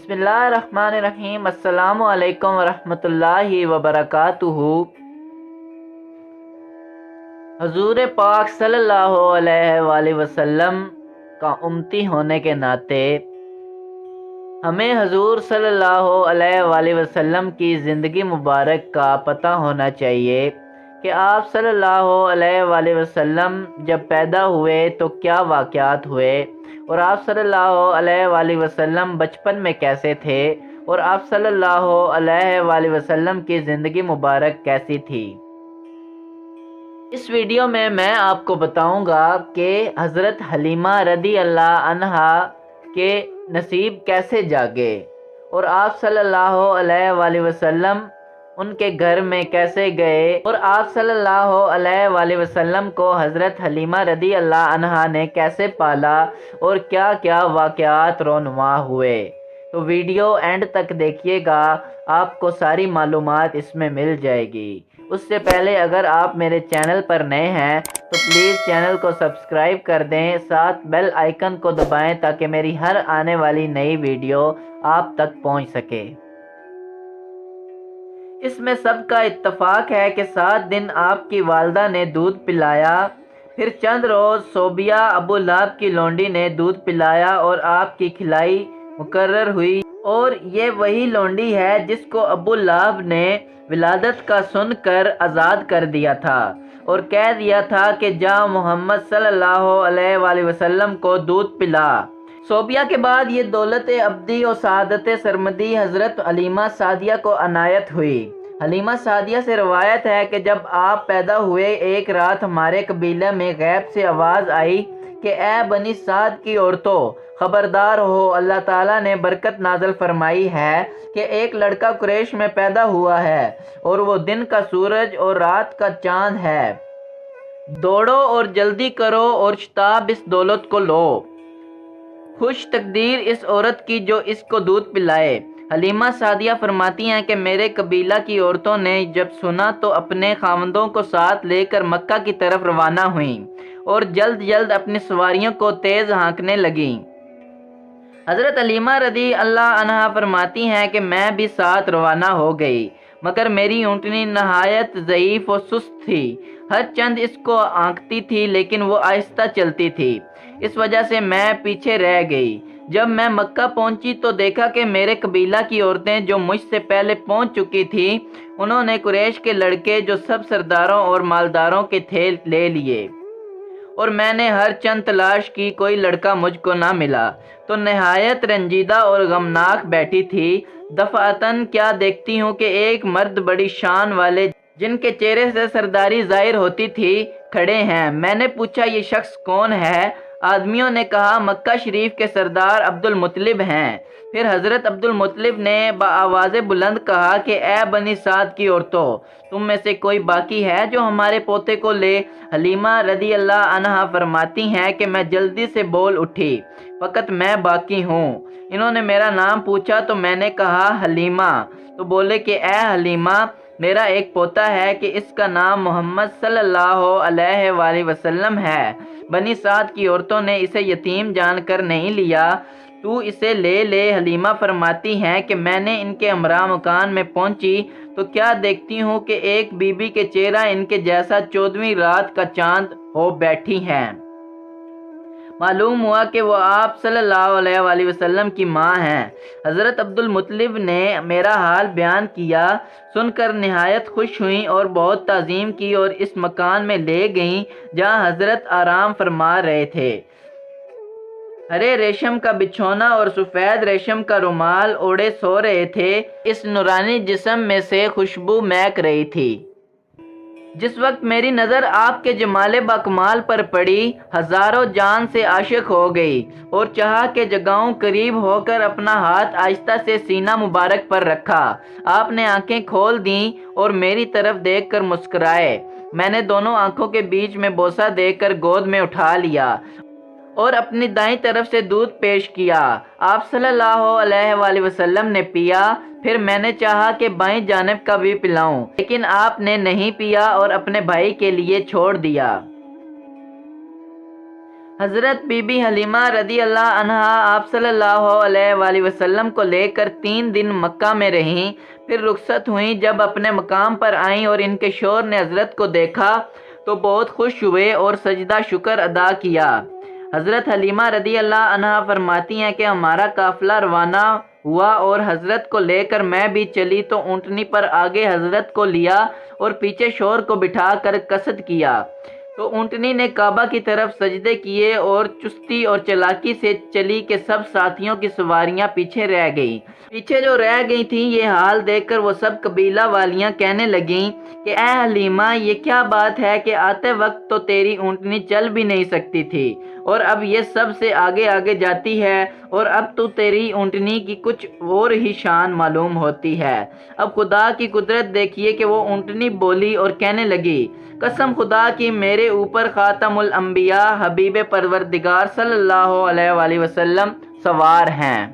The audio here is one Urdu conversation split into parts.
بسم اللہ الرحمن الرحیم۔ السلام علیکم ورحمۃ اللہ وبرکاتہ۔ حضور پاک صلی اللہ علیہ وآلہ وسلم کا امتی ہونے کے ناطے ہمیں حضور صلی اللہ علیہ وآلہ وسلم کی زندگی مبارک کا پتہ ہونا چاہیے کہ آپ صلی اللہ علیہ وآلہ وسلم جب پیدا ہوئے تو کیا واقعات ہوئے، اور آپ صلی اللہ علیہ وآلہ وسلم بچپن میں کیسے تھے، اور آپ صلی اللہ علیہ وآلہ وسلم کی زندگی مبارک کیسی تھی۔ اس ویڈیو میں آپ کو بتاؤں گا کہ حضرت حلیمہ رضی اللہ عنہا کے نصیب کیسے جاگے، اور آپ صلی اللہ علیہ وآلہ وسلم ان کے گھر میں کیسے گئے، اور آپ صلی اللہ علیہ وآلہ وسلم کو حضرت حلیمہ رضی اللہ عنہا نے کیسے پالا، اور کیا کیا واقعات رونما ہوئے۔ تو ویڈیو اینڈ تک دیکھیے گا، آپ کو ساری معلومات اس میں مل جائے گی۔ اس سے پہلے اگر آپ میرے چینل پر نئے ہیں تو پلیز چینل کو سبسکرائب کر دیں، ساتھ بیل آئیکن کو دبائیں تاکہ میری ہر آنے والی نئی ویڈیو آپ تک پہنچ سکے۔ اس میں سب کا اتفاق ہے کہ 7 دن آپ کی والدہ نے دودھ پلایا، پھر چند روز صوبیہ ابو لہب کی لونڈی نے دودھ پلایا اور آپ کی کھلائی مقرر ہوئی، اور یہ وہی لونڈی ہے جس کو ابو لہب نے ولادت کا سن کر آزاد کر دیا تھا اور کہہ دیا تھا کہ جا محمد صلی اللہ علیہ وآلہ وسلم کو دودھ پلا۔ صوبیہ کے بعد یہ دولت ابدی اور سعادت سرمدی حضرت حلیمہ سعدیہ کو عنایت ہوئی۔ حلیمہ سعدیہ سے روایت ہے کہ جب آپ پیدا ہوئے ایک رات ہمارے قبیلے میں غیب سے آواز آئی کہ اے بنی سعد کی عورتوں، خبردار ہو، اللہ تعالیٰ نے برکت نازل فرمائی ہے کہ ایک لڑکا قریش میں پیدا ہوا ہے، اور وہ دن کا سورج اور رات کا چاند ہے، دوڑو اور جلدی کرو اور شتاب اس دولت کو لو، خوش تقدیر اس عورت کی جو اس کو دودھ پلائے۔ حلیمہ سعدیہ فرماتی ہیں کہ میرے قبیلہ کی عورتوں نے جب سنا تو اپنے خاوندوں کو ساتھ لے کر مکہ کی طرف روانہ ہوئیں اور جلد جلد اپنی سواریوں کو تیز ہانکنے لگیں۔ حضرت حلیمہ رضی اللہ عنہا فرماتی ہیں کہ میں بھی ساتھ روانہ ہو گئی، مگر میری اونٹنی نہایت ضعیف و سست تھی، ہر چند اس کو آنکتی تھی لیکن وہ آہستہ چلتی تھی، اس وجہ سے میں پیچھے رہ گئی۔ جب میں مکہ پہنچی تو دیکھا کہ میرے قبیلہ کی عورتیں جو مجھ سے پہلے پہنچ چکی تھیں، انہوں نے قریش کے لڑکے جو سب سرداروں اور مالداروں کے تھے لے لیے، اور میں نے ہر چند تلاش کی، کوئی لڑکا مجھ کو نہ ملا، تو نہایت رنجیدہ اور غمناک بیٹھی تھی۔ دفعتاً کیا دیکھتی ہوں کہ ایک مرد بڑی شان والے جن کے چہرے سے سرداری ظاہر ہوتی تھی کھڑے ہیں۔ میں نے پوچھا یہ شخص کون ہے؟ آدمیوں نے کہا مکہ شریف کے سردار عبد المطلب ہیں۔ پھر حضرت عبد المطلب نے بآواز بلند کہا کہ اے بنی سعد کی عورتوں، تم میں سے کوئی باقی ہے جو ہمارے پوتے کو لے؟ حلیمہ رضی اللہ عنہا فرماتی ہیں کہ میں جلدی سے بول اٹھی، فقط میں باقی ہوں۔ انہوں نے میرا نام پوچھا تو میں نے کہا حلیمہ، تو بولے کہ اے حلیمہ، میرا ایک پوتا ہے کہ اس کا نام محمد صلی اللہ علیہ وآلہ وسلم ہے۔ بنی سعد کی عورتوں نے اسے یتیم جان کر نہیں لیا، تو اسے لے لے۔ حلیمہ فرماتی ہیں کہ میں نے ان کے ہمراہ مکان میں پہنچی تو کیا دیکھتی ہوں کہ ایک بی بی کے چہرہ ان کے جیسا 14ویں رات کا چاند ہو بیٹھی ہیں۔ معلوم ہوا کہ وہ آپ صلی اللہ علیہ وآلہ وسلم کی ماں ہیں۔ حضرت عبد المطلب نے میرا حال بیان کیا، سن کر نہایت خوش ہوئیں اور بہت تعظیم کی اور اس مکان میں لے گئیں جہاں حضرت آرام فرما رہے تھے۔ ہرے ریشم کا بچھونا اور سفید ریشم کا رومال اوڑھے سو رہے تھے، اس نورانی جسم میں سے خوشبو مہک رہی تھی۔ جس وقت میری نظر آپ کے جمال باکمال پر پڑی، ہزاروں جان سے عاشق ہو گئی اور چاہا کہ جگاؤں، قریب ہو کر اپنا ہاتھ آہستہ سے سینہ مبارک پر رکھا۔ آپ نے آنکھیں کھول دیں اور میری طرف دیکھ کر مسکرائے۔ میں نے دونوں آنکھوں کے بیچ میں بوسہ دے کر گود میں اٹھا لیا اور اپنی دائیں طرف سے دودھ پیش کیا۔ آپ صلی اللہ علیہ وآلہ وسلم نے پیا، پھر میں نے چاہا کہ بائیں جانب کا بھی پلاؤں، لیکن آپ نے نہیں پیا اور اپنے بھائی کے لیے چھوڑ دیا۔ حضرت بی بی حلیمہ رضی اللہ عنہا آپ صلی اللہ علیہ وآلہ وسلم کو لے کر 3 دن مکہ میں رہیں، پھر رخصت ہوئیں۔ جب اپنے مقام پر آئیں اور ان کے شوہر نے حضرت کو دیکھا تو بہت خوش ہوئے اور سجدہ شکر ادا کیا۔ حضرت حلیمہ رضی اللہ عنہا فرماتی ہیں کہ ہمارا قافلہ روانہ ہوا اور حضرت کو لے کر میں بھی چلی تو اونٹنی پر آگے حضرت کو لیا اور پیچھے شوہر کو بٹھا کر قصد کیا تو اونٹنی نے کعبہ کی طرف سجدے کیے اور چستی اور چلاکی سے چلی کہ سب ساتھیوں کی سواریاں پیچھے رہ گئیں۔ پیچھے جو رہ گئی تھیں یہ حال دیکھ کر وہ سب قبیلہ والیاں کہنے لگیں کہ اے حلیمہ، یہ کیا بات ہے کہ آتے وقت تو تیری اونٹنی چل بھی نہیں سکتی تھی اور اب یہ سب سے آگے آگے جاتی ہے، اور اب تو تیری اونٹنی کی کچھ اور ہی شان معلوم ہوتی ہے۔ اب خدا کی قدرت دیکھیے کہ وہ اونٹنی بولی اور کہنے لگی، قسم خدا کی میرے اوپر خاتم الانبیاء حبیب پروردگار صلی اللہ علیہ وآلہ وسلم سوار ہیں۔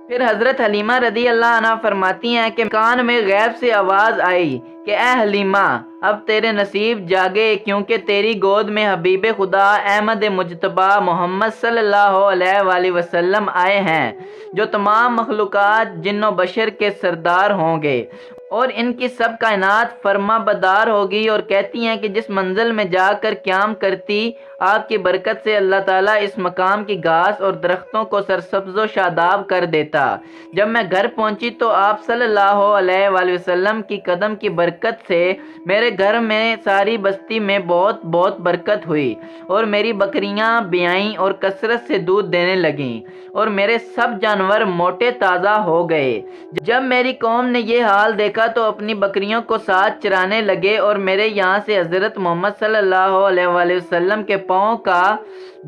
پھر حضرت حلیمہ رضی اللہ عنہ فرماتی ہیں کہ کان میں غیب سے آواز آئی کہ اے حلیمہ، اب تیرے نصیب جاگے، کیونکہ تیری گود میں حبیب خدا احمد مجتبی محمد صلی اللہ علیہ وآلہ وسلم آئے ہیں، جو تمام مخلوقات جن و بشر کے سردار ہوں گے، اور ان کی سب کائنات فرما بدار ہوگی، اور کہتی ہیں کہ جس منزل میں جا کر قیام کرتی، آپ کی برکت سے اللہ تعالیٰ اس مقام کی گھاس اور درختوں کو سرسبز و شاداب کر دیتا۔ جب میں گھر پہنچی تو آپ صلی اللہ علیہ وآلہ وسلم کی قدم کی برکت سے میرے گھر میں ساری بستی میں بہت بہت برکت ہوئی، اور میری بکریاں بیائیں اور کثرت سے دودھ دینے لگیں، اور میرے سب جانور موٹے تازہ ہو گئے۔ جب میری قوم نے یہ حال دیکھا تو اپنی بکریوں کو ساتھ چرانے لگے، اور میرے یہاں سے حضرت محمد صلی اللہ علیہ وآلہ وسلم کے پاؤں کا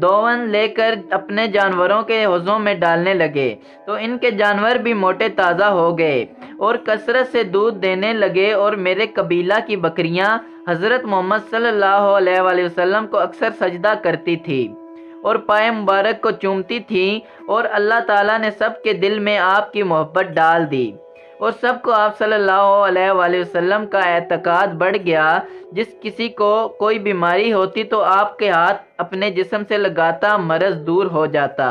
دون لے کر اپنے جانوروں کے حوضوں میں ڈالنے لگے، تو ان کے جانور بھی موٹے تازہ ہو گئے اور کثرت سے دودھ دینے لگے، اور میرے قبیلہ کی بکریاں حضرت محمد صلی اللہ علیہ وآلہ وسلم کو اکثر سجدہ کرتی تھی اور پائے مبارک کو چومتی تھیں، اور اللہ تعالیٰ نے سب کے دل میں آپ کی محبت ڈال دی، اور سب کو آپ صلی اللہ علیہ وآلہ وسلم کا اعتقاد بڑھ گیا۔ جس کسی کو کوئی بیماری ہوتی تو آپ کے ہاتھ اپنے جسم سے لگاتا، مرض دور ہو جاتا،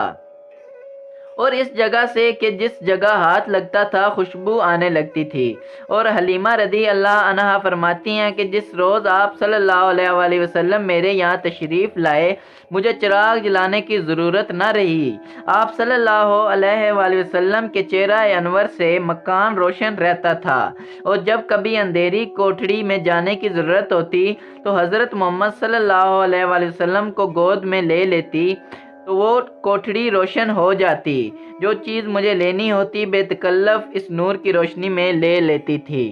اور اس جگہ سے کہ جس جگہ ہاتھ لگتا تھا خوشبو آنے لگتی تھی۔ اور حلیمہ رضی اللہ عنہا فرماتی ہیں کہ جس روز آپ صلی اللہ علیہ وآلہ وسلم میرے یہاں تشریف لائے، مجھے چراغ جلانے کی ضرورت نہ رہی۔ آپ صلی اللہ علیہ وآلہ وسلم کے چہرہ انور سے مکان روشن رہتا تھا، اور جب کبھی اندھیری کوٹھڑی میں جانے کی ضرورت ہوتی تو حضرت محمد صلی اللہ علیہ وآلہ وسلم کو گود میں لے لیتی تو وہ کوٹھڑی روشن ہو جاتی۔ جو چیز مجھے لینی ہوتی بے تکلف اس نور کی روشنی میں لے لیتی تھی۔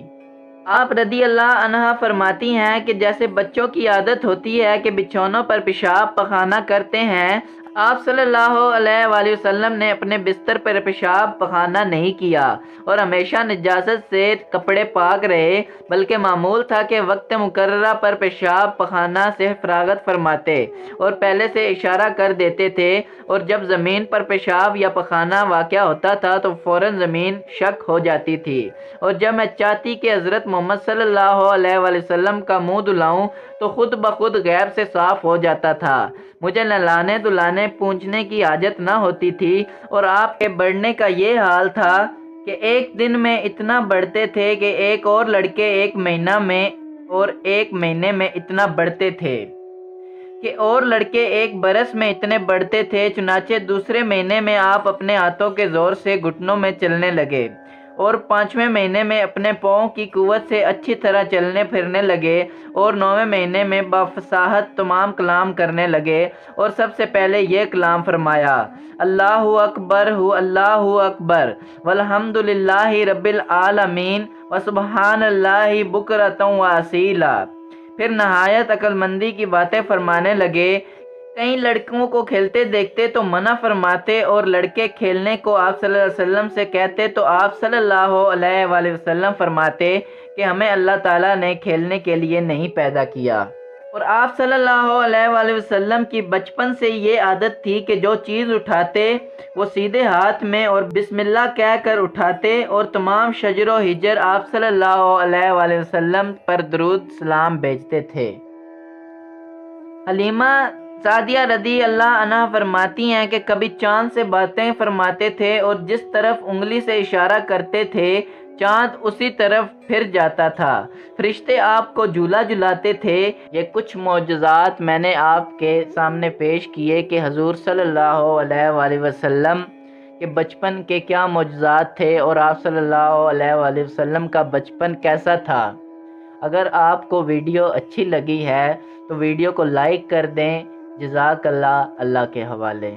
آپ رضی اللہ عنہا فرماتی ہیں کہ جیسے بچوں کی عادت ہوتی ہے کہ بچھونوں پر پیشاب پخانہ کرتے ہیں، آپ صلی اللہ علیہ وآلہ وسلم نے اپنے بستر پر پیشاب پخانہ نہیں کیا اور ہمیشہ نجاست سے کپڑے پاک رہے، بلکہ معمول تھا کہ وقت مقررہ پر پیشاب پخانہ سے فراغت فرماتے اور پہلے سے اشارہ کر دیتے تھے، اور جب زمین پر پیشاب یا پخانہ واقع ہوتا تھا تو فوراً زمین شک ہو جاتی تھی، اور جب میں چاہتی کہ حضرت محمد صلی اللہ علیہ وآلہ وسلم کا منہ دھلاؤں تو خود بخود غیر سے صاف ہو جاتا تھا۔ مجھے نہلانے دھلانے پونچھنے کی حاجت نہ ہوتی تھی، اور آپ کے بڑھنے کا یہ حال تھا کہ ایک دن میں اتنا بڑھتے تھے کہ ایک اور لڑکے ایک مہینہ میں اور ایک مہینے میں اتنا بڑھتے تھے کہ اور لڑکے ایک برس میں اتنے بڑھتے تھے۔ چنانچہ دوسرے مہینے میں آپ اپنے ہاتھوں کے زور سے گھٹنوں میں چلنے لگے، اور 5ویں مہینے میں اپنے پاؤں کی قوت سے اچھی طرح چلنے پھرنے لگے، اور 9ویں مہینے میں بفصاحت تمام کلام کرنے لگے، اور سب سے پہلے یہ کلام فرمایا، اللہ اکبر ہو، اللہ اکبر، والحمد للہ رب العالمین، وسبحان اللہ بکرۃ و اصیلا۔ پھر نہایت عقل مندی کی باتیں فرمانے لگے۔ کئی لڑکوں کو کھیلتے دیکھتے تو منع فرماتے، اور لڑکے کھیلنے کو آپ صلی اللہ علیہ وسلم سے کہتے تو آپ صلی اللہ علیہ وآلہ وسلم فرماتے کہ ہمیں اللہ تعالیٰ نے کھیلنے کے لیے نہیں پیدا کیا۔ اور آپ صلی اللہ علیہ وآلہ وسلم کی بچپن سے یہ عادت تھی کہ جو چیز اٹھاتے وہ سیدھے ہاتھ میں اور بسم اللہ کہہ کر اٹھاتے، اور تمام شجر و حجر آپ صلی اللہ علیہ وآلہ وسلم پر درود سلام بھیجتے تھے۔ حلیمہ سعدیہ رضی اللہ عنہا فرماتی ہیں کہ کبھی چاند سے باتیں فرماتے تھے اور جس طرف انگلی سے اشارہ کرتے تھے چاند اسی طرف پھر جاتا تھا، فرشتے آپ کو جھولا جھلاتے تھے۔ یہ کچھ معجزات میں نے آپ کے سامنے پیش کیے کہ حضور صلی اللہ علیہ وآلہ وسلم کے بچپن کے کیا معجزات تھے اور آپ صلی اللہ علیہ وآلہ وسلم کا بچپن کیسا تھا۔ اگر آپ کو ویڈیو اچھی لگی ہے تو ویڈیو کو لائک کر دیں۔ جزاک اللہ، اللہ کے حوالے۔